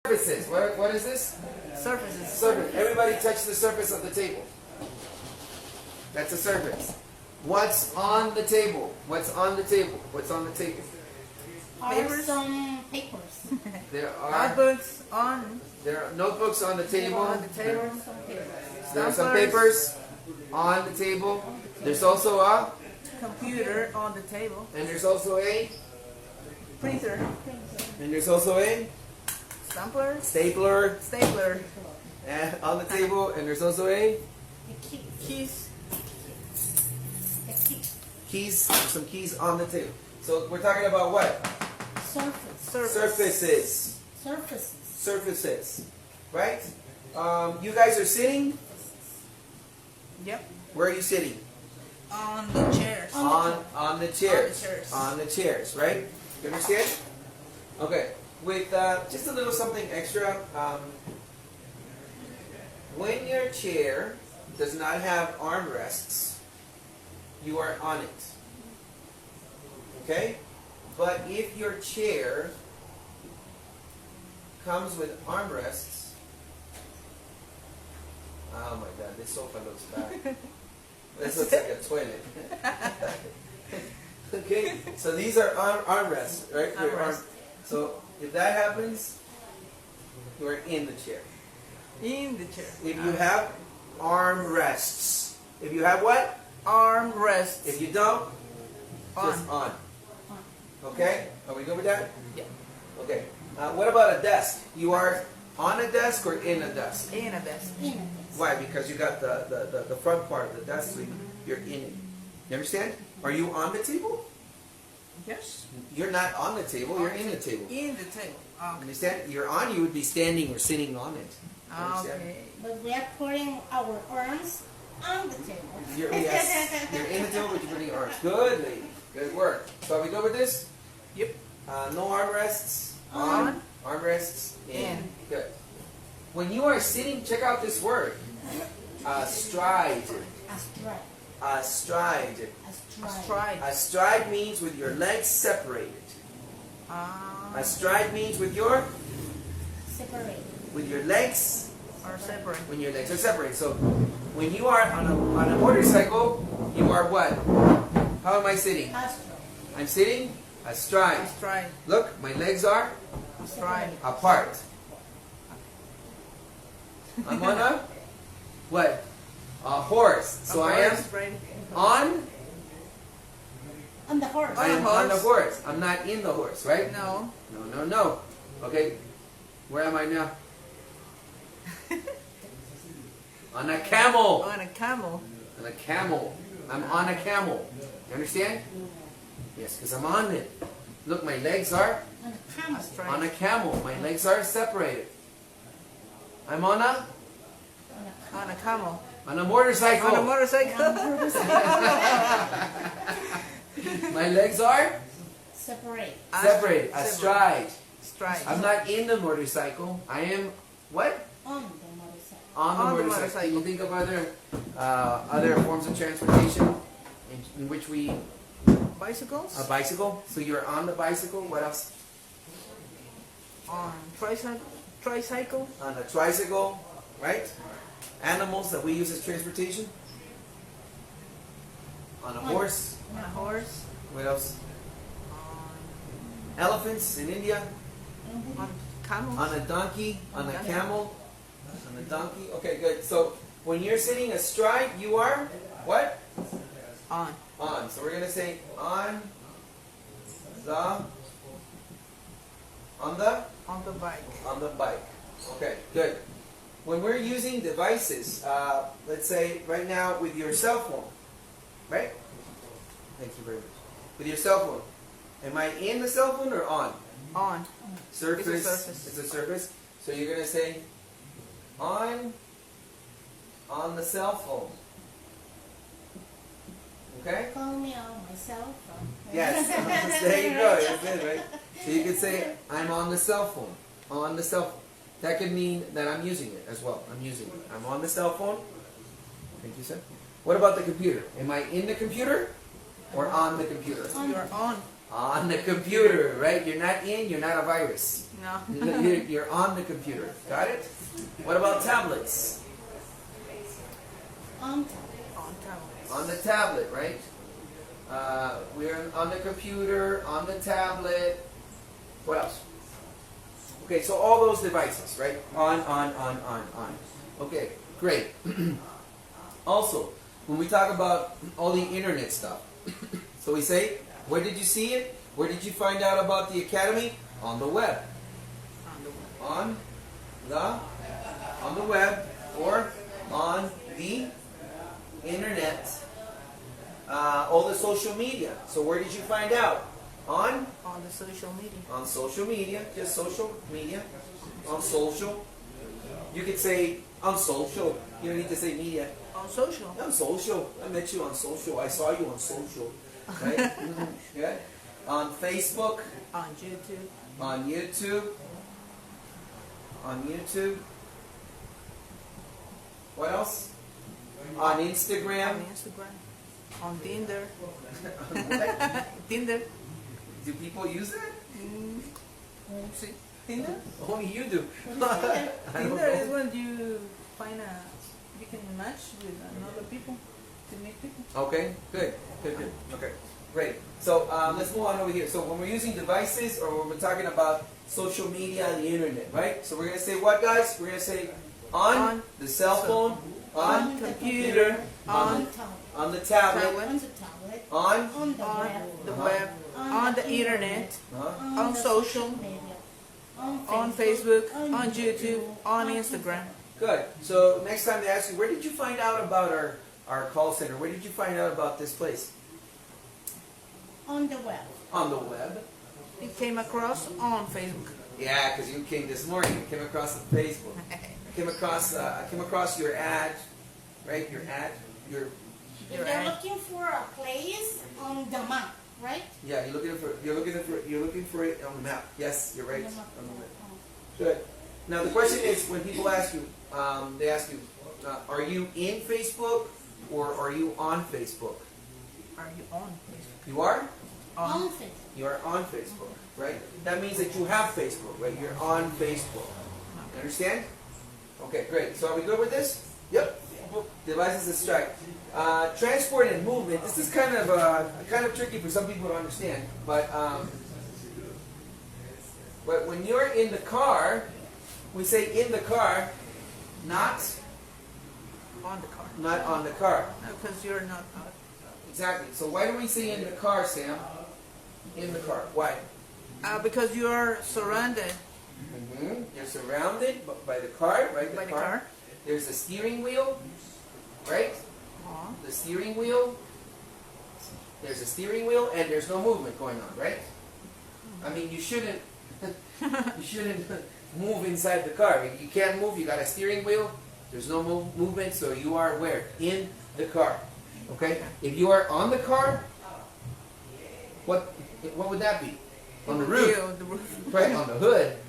Surfaces. What is this? Surfaces. Surface. Everybody touch the surface of the table. That's a surface. What's on the table? What's on the table? What's on the table? Papers. Some papers. There are Notebooks on. there are notebooks on the table. On the table. Some papers. There are some papers on the table. There's also a Computer on the table. and there's also a Printer. and there's also a Stapler. stapler Stapler. and on the table and there's also a The key. Keys. The key. keys, some keys on the table. So we're talking about what? Surface. Surfaces. Surfaces. Surfaces. Right? You guys are sitting. Yep. Where are you sitting? On the chairs. On the chairs. chairs. On the chairs, right? You understand? Okay. With just a little something extra. When your chair does not have armrests, you are on it. Okay? But if your chair comes with armrests, oh my God, this sofa looks bad. This looks like a toilet. Okay, so these are armrests, right? Your Armrests. So if that happens, you are in the chair. In the chair. If you have armrests, if you have what? Arm rest. If you don't, On. just on. Okay, are we good with that? Yeah. Okay. What about a desk? You are on a desk or in a desk? In a desk. In a desk. Why? Because you got the front part of the desk, so you're in it. You understand? Are you on the table? Yes. You're not on the table, you're in the table. In the table. Okay. Understand? You're on, you would be standing or sitting on it. Understand? Okay. But we are putting our arms on the table. Yes, you're in the table, but you're putting your arms. Good, lady. Good work. So are we good with this? Yep. No armrests. On. Armrests. In. Good. When you are sitting, check out this word. Stride. Astride. Stride. Astride. Stride. A stride means with your legs separated. A stride means with your Separate. legs Are separate. when your legs are separated. So when you are on a motorcycle, you are what? How am I sitting? Astride. I'm sitting astride. Stride. Look, my legs are Stride. apart. I'm on a what? A horse. So I am on. On the horse. I am on the horse. I'm not in the horse, right? No. No. Okay, where am I now? On a camel. On a camel. On a camel. I'm on a camel. You understand? Yes, because I'm on it. Look, my legs are On the camel. Stride. on a camel. My legs are separated. I'm on a On a camel. motorcycle. On a motorcycle. My legs are Separate. separated. Astride. Stride. I'm not in the motorcycle. I am what? On the motorcycle. On the On the motorcycle. motorcycle. Can you think of other forms of transportation in which we Bicycles. a bicycle? So you're on the bicycle. What else? On tricycle. On a tricycle, right? Animals that we use as transportation. On a horse. On a horse. What else? On Elephants in India. camel. On a donkey. On a Donkey. camel. On a donkey. Okay, good. So when you're sitting astride, you are what? On. On. So we're gonna say on the On the bike. on the bike. Okay, good. When we're using devices, let's say right now with your cell phone, right? Thank you very much. With your cell phone, am I in the cell phone or on? On. Surface. It's a surface. It's a surface. So you're gonna say on the cell phone. Okay? Call me on my cell phone. Yes. There you go. That's it, right? So you could say I'm on the cell phone. On the cell phone. That could mean that I'm using it as well. I'm using it. I'm on the cell phone. Thank you, sir. What about the computer? Am I in the computer or on the computer? You're on. On the computer, right? You're not in, you're not a virus. No. You're on the computer. Got it? What about tablets? On On tablet. On the tablet, right? We're on the computer, on the tablet. What else? Okay, so all those devices, right? On. Okay, great. Also, when we talk about all the internet stuff, so we say, where did you see it? Where did you find out about the academy? On the web. On the web. On the web or on the internet. All the social media. So where did you find out? On the social media. on social media, just social media, on social. You could say on social. You don't need to say media. On social. On social. I met you on social. I saw you on social. Right? Mhm. Yeah. On Facebook. On YouTube. On YouTube. On YouTube. What else? On Instagram. On Instagram. On Tinder. On what? Tinder. Do people use that? See? Tinder? Only you do. I don't Tinder is know. when you find you can match with another people to meet people. Okay, good. Okay, great. So let's move on over here. So when we're using devices or when we're talking about social media and the internet, right? So we're going to say what, guys? We're going to say on the cell phone, on computer, on the tablet, on the tablet, on on the On web, the web. On the internet. On the social. media, On Facebook. On YouTube. On Instagram. Good. So next time they ask you, where did you find out about our call center? Where did you find out about this place? on the web, On the web. It came across on Facebook. Yeah, because you came this morning. You came across the Facebook. I came across your ad, right? Your ad. if Your they're ad. looking for a place on the map, right? Yeah, you're looking for it on the map. Yes, you're right. On the map. On the map. Good. Now the question is, when people ask you, they ask you, are you in Facebook or are you on Facebook? Are you on Facebook? You are? On Facebook. You are on Facebook, right? That means that you have Facebook, right? You're on Facebook. You understand? Okay, great. So are we good with this? Yep. Devices and strike. Transport and movement. This is kind of tricky for some people to understand, but when you're in the car, we say in the car, not On the car. not on the car. Because you're not out. Exactly. So why do we say in the car, Sam? In the car. Why? Because you are surrounded You're surrounded by the car, right? by the car. There's a steering wheel, right? The steering wheel. There's a steering wheel, and there's no movement going on, right? I mean, you shouldn't move inside the car. You can't move. You got a steering wheel. There's no movement, so you are where? In the car. Okay. If you are on the car, what would that be? On the roof, The roof. right? On the hood.